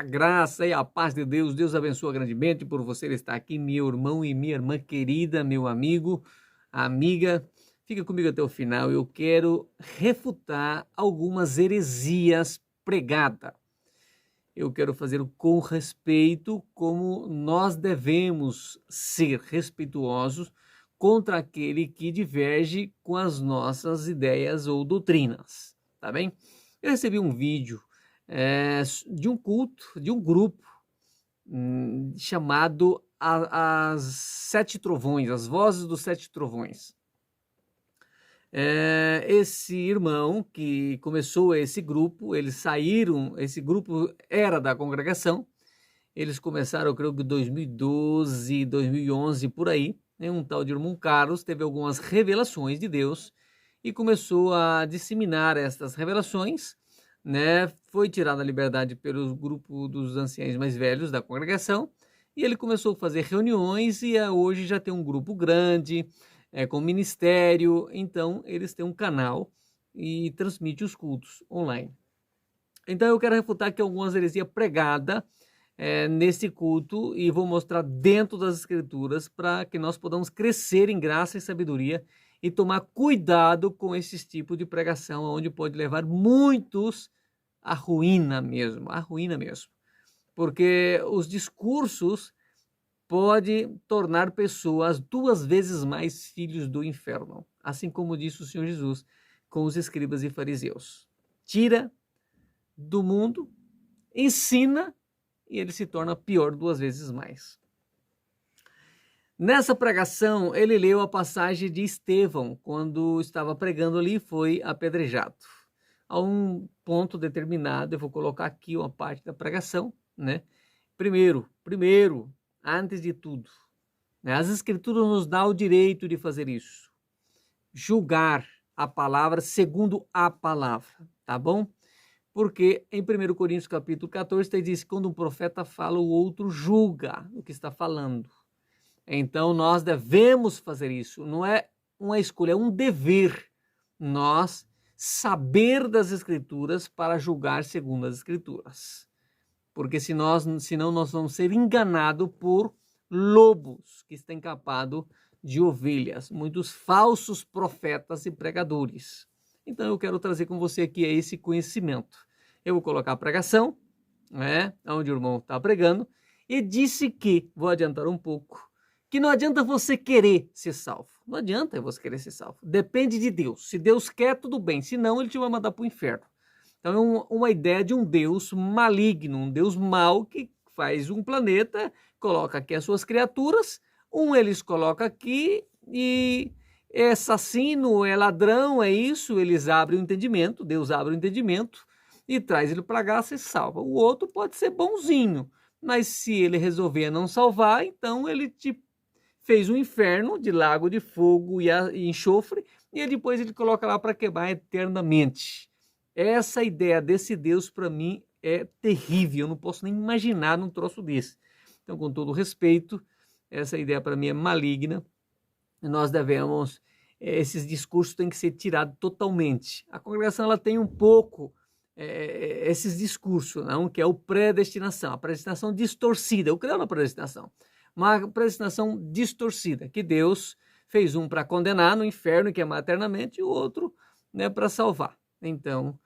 A graça e a paz de Deus, Deus abençoa grandemente por você estar aqui, meu irmão e minha irmã querida, meu amigo, amiga. Fica comigo até o final, eu quero refutar algumas heresias pregadas. Eu quero fazer com respeito, como nós devemos ser respeituosos contra aquele que diverge com as nossas ideias ou doutrinas, tá bem? Eu recebi um vídeo de um culto, de um grupo chamado as Sete Trovões, as Vozes dos Sete Trovões. Esse irmão que começou esse grupo, eles saíram, esse grupo era da congregação, eles começaram, eu creio que 2012, 2011, por aí, né? Um tal de irmão Carlos teve algumas revelações de Deus e começou a disseminar essas revelações, né? Foi tirado a liberdade pelo grupo dos anciãos mais velhos da congregação e ele começou a fazer reuniões e hoje já tem um grupo grande, com ministério, então eles têm um canal e transmite os cultos online. Então eu quero refutar aqui algumas heresias pregadas nesse culto e vou mostrar dentro das escrituras para que nós podamos crescer em graça e sabedoria e tomar cuidado com esses tipos de pregação, onde pode levar muitos à ruína mesmo, porque os discursos pode tornar pessoas 2 vezes mais filhos do inferno, assim como disse o Senhor Jesus com os escribas e fariseus. Tira do mundo, ensina e ele se torna pior 2 vezes mais. Nessa pregação, ele leu a passagem de Estevão, quando estava pregando ali, foi apedrejado. A um ponto determinado, eu vou colocar aqui uma parte da pregação, né? Primeiro, antes de tudo, né? As escrituras nos dão o direito de fazer isso. Julgar a palavra segundo a palavra, tá bom? Porque em 1 Coríntios capítulo 14, diz que quando um profeta fala, o outro julga o que está falando. Então nós devemos fazer isso, não é uma escolha, é um dever nós saber das escrituras para julgar segundo as escrituras. Porque senão nós vamos ser enganados por lobos que estão encapados de ovelhas, muitos falsos profetas e pregadores. Então eu quero trazer com você aqui esse conhecimento. Eu vou colocar a pregação, onde o irmão está pregando, e disse que, vou adiantar um pouco, que não adianta você querer ser salvo. Não adianta você querer ser salvo. Depende de Deus. Se Deus quer, tudo bem. Se não, ele te vai mandar para o inferno. Então é uma ideia de um Deus maligno, um Deus mau que faz um planeta, coloca aqui as suas criaturas, eles colocam aqui e é assassino, é ladrão, é isso, eles abrem o entendimento, Deus abre o entendimento e traz ele para cá, se salva. O outro pode ser bonzinho, mas se ele resolver não salvar, então ele te fez um inferno de lago de fogo e enxofre e depois ele coloca lá para queimar eternamente. Essa ideia desse Deus, para mim, é terrível. Eu não posso nem imaginar num troço desse. Então, com todo respeito, essa ideia para mim é maligna. Nós devemos, esses discursos têm que ser tirados totalmente. A congregação ela tem um pouco esses discursos, não? Que é o predestinação, a predestinação distorcida. Eu creio na predestinação, uma predestinação distorcida, que Deus fez um para condenar no inferno e queimar eternamente e o outro, né, para salvar. Então,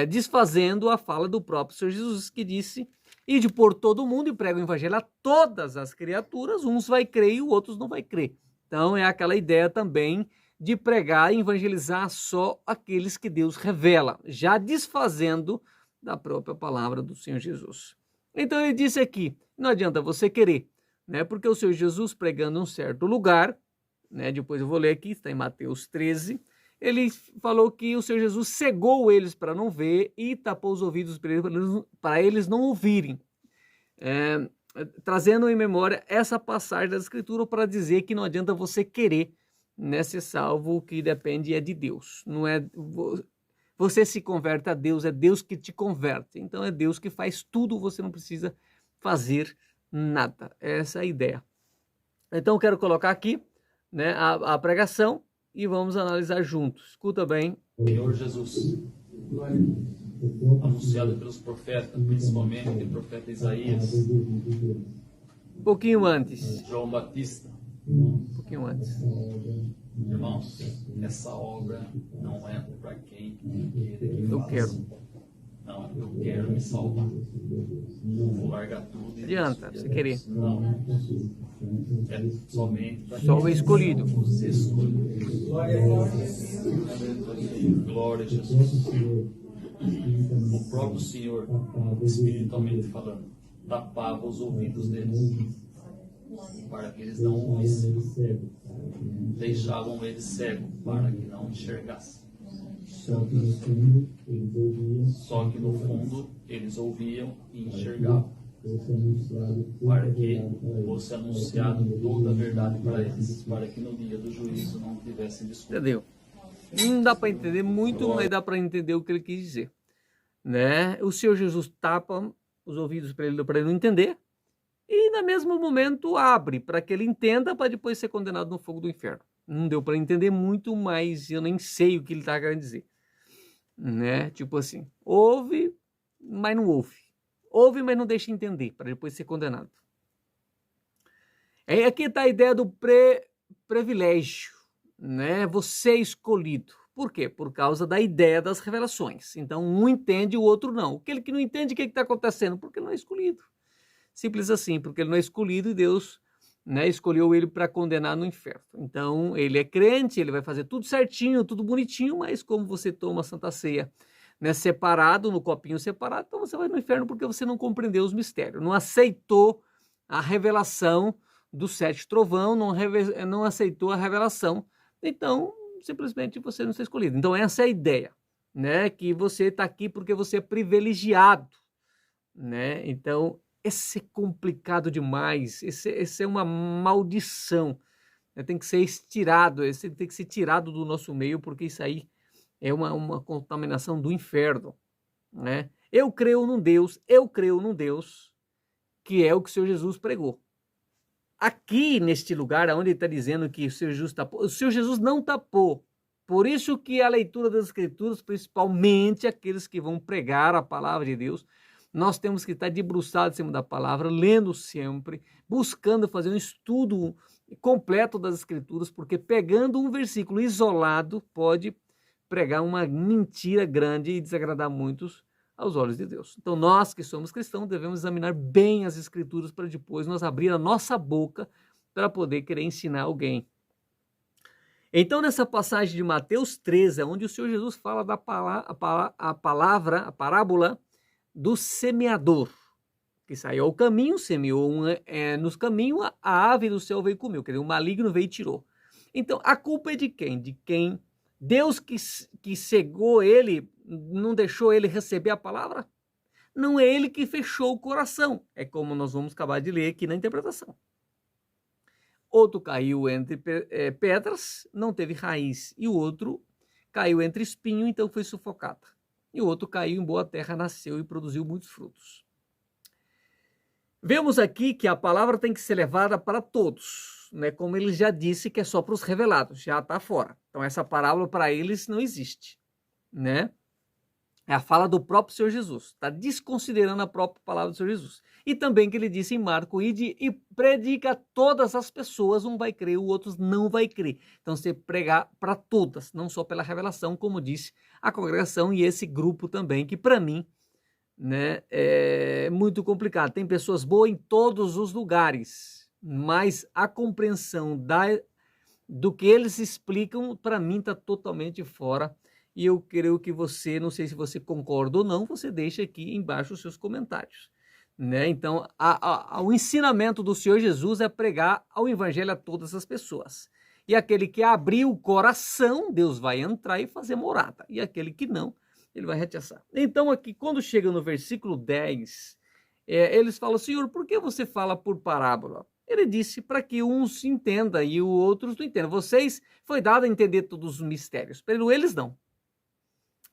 desfazendo a fala do próprio Senhor Jesus, que disse: ide por todo mundo e prega o evangelho a todas as criaturas, uns vai crer e os outros não vai crer. Então, é aquela ideia também de pregar e evangelizar só aqueles que Deus revela, já desfazendo da própria palavra do Senhor Jesus. Então, ele disse aqui, não adianta você querer, né? Porque o Senhor Jesus pregando em um certo lugar, né? Depois eu vou ler aqui, está em Mateus 13, ele falou que o Senhor Jesus cegou eles para não ver e tapou os ouvidos para eles não ouvirem. Trazendo em memória essa passagem da Escritura para dizer que não adianta você querer, né, ser salvo, o que depende é de Deus. Não é você se converte a Deus, é Deus que te converte. Então é Deus que faz tudo, você não precisa fazer nada. Essa é a ideia. Então eu quero colocar aqui, né, a pregação e vamos analisar juntos. Escuta bem. Senhor Jesus, anunciado pelos profetas, principalmente o profeta Isaías, Um pouquinho antes. João Batista. Um pouquinho antes. Irmãos, essa obra não é para quem Eu faz. quero. Não, eu quero me salvar. Vou largar tudo. Adianta, você querer. Não. É somente para Só o escolhido. Os escolhidos. Glória a Jesus. O próprio Senhor, espiritualmente falando, tapava os ouvidos deles para que eles não ouvissem. Deixavam eles cegos para que não enxergassem. Só que no fundo eles ouviam e enxergavam, para que fosse anunciado toda a verdade para eles, para que no dia do juízo não tivessem desculpa. Entendeu? Não dá para entender muito, mas dá para entender o que ele quis dizer, né? O Senhor Jesus tapa os ouvidos para ele não entender e no mesmo momento abre para que ele entenda, para depois ser condenado no fogo do inferno. Não deu para entender muito, mas eu nem sei o que ele está querendo dizer, né? Tipo assim, ouve, mas não ouve. Ouve, mas não deixa entender, para depois ser condenado. Aqui está a ideia do privilégio, né? Você é escolhido. Por quê? Por causa da ideia das revelações. Então, um entende, o outro não. Aquele que não entende, o que está acontecendo? Porque ele não é escolhido. Simples assim, porque ele não é escolhido e Deus, né, escolheu ele para condenar no inferno. Então, ele é crente, ele vai fazer tudo certinho, tudo bonitinho, mas como você toma a Santa Ceia, né, separado, no copinho separado, então você vai no inferno porque você não compreendeu os mistérios, não aceitou a revelação do 7 trovão, não aceitou a revelação, então simplesmente você não está escolhido. Então essa é a ideia, né, que você está aqui porque você é privilegiado, né? Então esse é complicado demais, esse é uma maldição, né? Tem que ser estirado, esse tem que ser tirado do nosso meio, porque isso aí é uma contaminação do inferno, né? Eu creio num Deus que é o que o Senhor Jesus pregou. Aqui, neste lugar, onde ele está dizendo que o Senhor Jesus tapou, o Senhor Jesus não tapou. Por isso que a leitura das Escrituras, principalmente aqueles que vão pregar a palavra de Deus, nós temos que estar debruçados em cima da palavra, lendo sempre, buscando fazer um estudo completo das Escrituras, porque pegando um versículo isolado pode pregar uma mentira grande e desagradar muitos aos olhos de Deus. Então nós que somos cristãos devemos examinar bem as Escrituras para depois nós abrir a nossa boca para poder querer ensinar alguém. Então nessa passagem de Mateus 13, onde o Senhor Jesus fala da a parábola do semeador, que saiu ao caminho, semeou nos caminhos, a ave do céu veio e comeu, quer dizer, o maligno veio e tirou. Então a culpa é de quem? De quem? Deus que cegou ele, não deixou ele receber a palavra? Não é ele que fechou o coração. É como nós vamos acabar de ler aqui na interpretação. Outro caiu entre pedras, não teve raiz. E o outro caiu entre espinho, então foi sufocado. E o outro caiu em boa terra, nasceu e produziu muitos frutos. Vemos aqui que a palavra tem que ser levada para todos, né? Como ele já disse que é só para os revelados, já está fora. Então essa parábola para eles não existe, né? É a fala do próprio Senhor Jesus, está desconsiderando a própria palavra do Senhor Jesus. E também que ele disse em Marcos, ide e predica a todas as pessoas, um vai crer, o outro não vai crer. Então você pregar para todas, não só pela revelação, como disse a congregação e esse grupo também, que para mim, né, é muito complicado. Tem pessoas boas em todos os lugares, mas a compreensão do que eles explicam, para mim, está totalmente fora. E eu creio que você, não sei se você concorda ou não, você deixa aqui embaixo os seus comentários, né? Então, o ensinamento do Senhor Jesus é pregar o evangelho a todas as pessoas. E aquele que abrir o coração, Deus vai entrar e fazer morada. E aquele que não, ele vai rechaçar. Então, aqui, quando chega no versículo 10, eles falam, Senhor, por que você fala por parábola? Ele disse para que uns entendam e os outros não entendam. Vocês foi dado a entender todos os mistérios, eles não.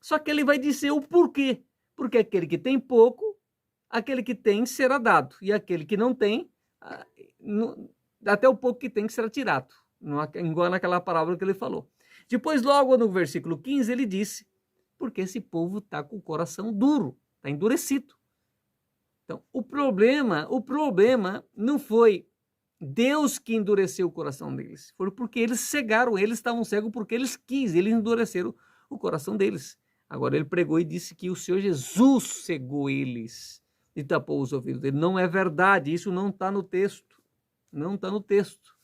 Só que ele vai dizer o porquê. Porque aquele que tem pouco, aquele que tem será dado. E aquele que não tem, até o pouco que tem será tirado. Igual naquela parábola que ele falou. Depois, logo no versículo 15, ele disse, Porque esse povo está com o coração duro, está endurecido. Então, o problema não foi Deus que endureceu o coração deles, foi porque eles cegaram, eles estavam cegos porque eles endureceram o coração deles. Agora ele pregou e disse que o Senhor Jesus cegou eles e tapou os ouvidos dele. Não é verdade, isso não está no texto, não está no texto.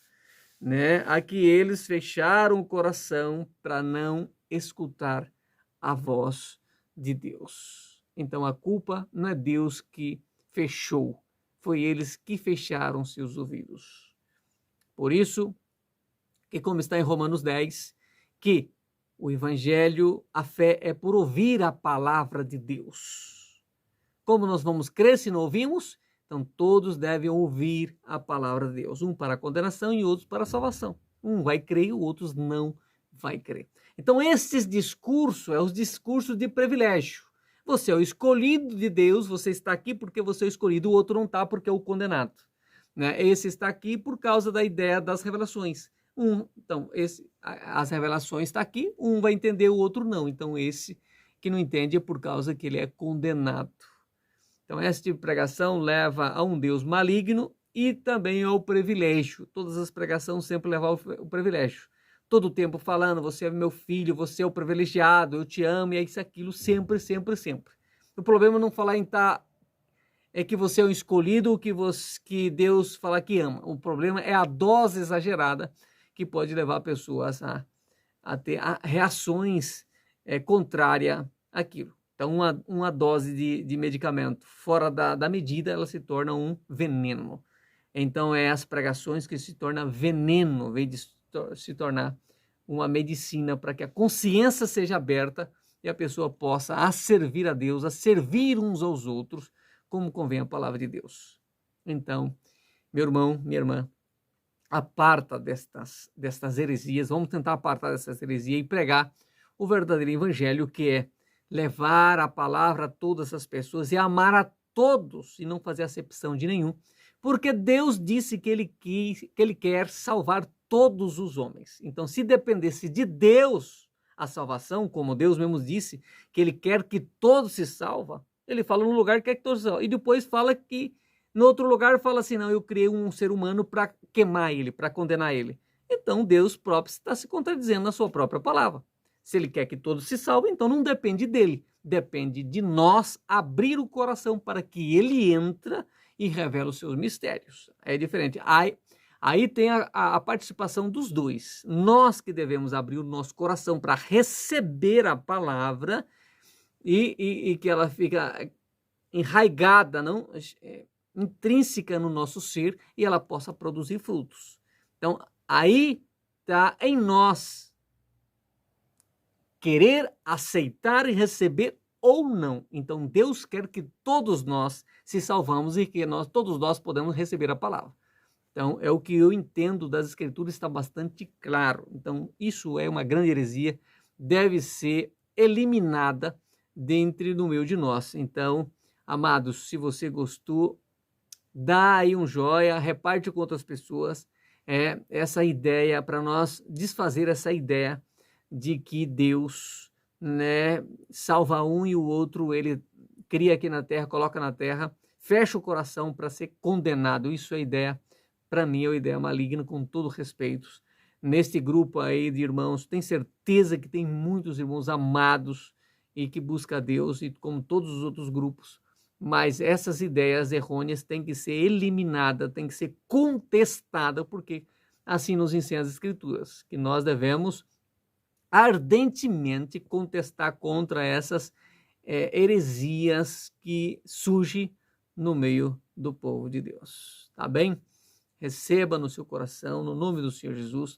Né? Aqui eles fecharam o coração para não escutar a voz de Deus. Então a culpa não é Deus que fechou, foi eles que fecharam seus ouvidos. Por isso, que como está em Romanos 10, que o evangelho, a fé é por ouvir a palavra de Deus. Como nós vamos crer se não ouvimos? Então todos devem ouvir a palavra de Deus, um para a condenação e outros para a salvação. Um vai crer e o outro não vai crer. Então esses discursos é os discursos de privilégio. Você é o escolhido de Deus, você está aqui porque você é o escolhido, o outro não está porque é o condenado. Né? Esse está aqui por causa da ideia das revelações. Então, as revelações estão aqui, um vai entender, o outro não. Então esse que não entende é por causa que ele é condenado. Então, esse tipo de pregação leva a um Deus maligno e também ao privilégio. Todas as pregações sempre levam ao privilégio. Todo o tempo falando, você é meu filho, você é o privilegiado, eu te amo, e é isso, aquilo, sempre, sempre, sempre. O problema não falar em é que você é um escolhido, que Deus fala que ama. O problema é a dose exagerada que pode levar pessoas a ter reações contrárias àquilo. Então, uma dose de medicamento fora da medida, ela se torna um veneno. Então, é as pregações que se tornam veneno, em vez de se tornar uma medicina para que a consciência seja aberta e a pessoa possa servir a Deus, a servir uns aos outros, como convém a palavra de Deus. Então, meu irmão, minha irmã, aparta destas heresias, vamos tentar apartar dessas heresias e pregar o verdadeiro evangelho, que é levar a palavra a todas as pessoas e amar a todos e não fazer acepção de nenhum, porque Deus disse que ele quer salvar todos os homens. Então, se dependesse de Deus a salvação, como Deus mesmo disse, que ele quer que todos se salvem, ele fala num lugar que quer que todos se salvem, e depois fala que no outro lugar fala assim, não, eu criei um ser humano para queimar ele, para condenar ele. Então, Deus próprio está se contradizendo na sua própria palavra. Se ele quer que todos se salvem, então não depende dele, depende de nós abrir o coração para que ele entre e revele os seus mistérios. É diferente. Aí tem a participação dos dois. Nós que devemos abrir o nosso coração para receber a palavra e que ela fica enraigada, não, intrínseca no nosso ser, e ela possa produzir frutos. Então, aí está em nós querer, aceitar e receber ou não. Então, Deus quer que todos nós se salvamos e que todos nós podemos receber a palavra. Então, é o que eu entendo das Escrituras, está bastante claro. Então, isso é uma grande heresia, deve ser eliminada dentre do meio de nós. Então, amados, se você gostou, dá aí um joia, reparte com outras pessoas essa ideia, para nós desfazer essa ideia de que Deus, né, salva um e o outro ele cria aqui na terra, coloca na terra, fecha o coração para ser condenado. Isso é ideia, para mim, é uma ideia maligna, com todo respeito. Neste grupo aí de irmãos, tenho certeza que tem muitos irmãos amados e que buscam a Deus, e como todos os outros grupos, mas essas ideias errôneas têm que ser eliminadas, têm que ser contestadas, porque assim nos ensina as Escrituras, que nós devemos ardentemente contestar contra essas heresias que surgem no meio do povo de Deus. Tá bem? Receba no seu coração, no nome do Senhor Jesus.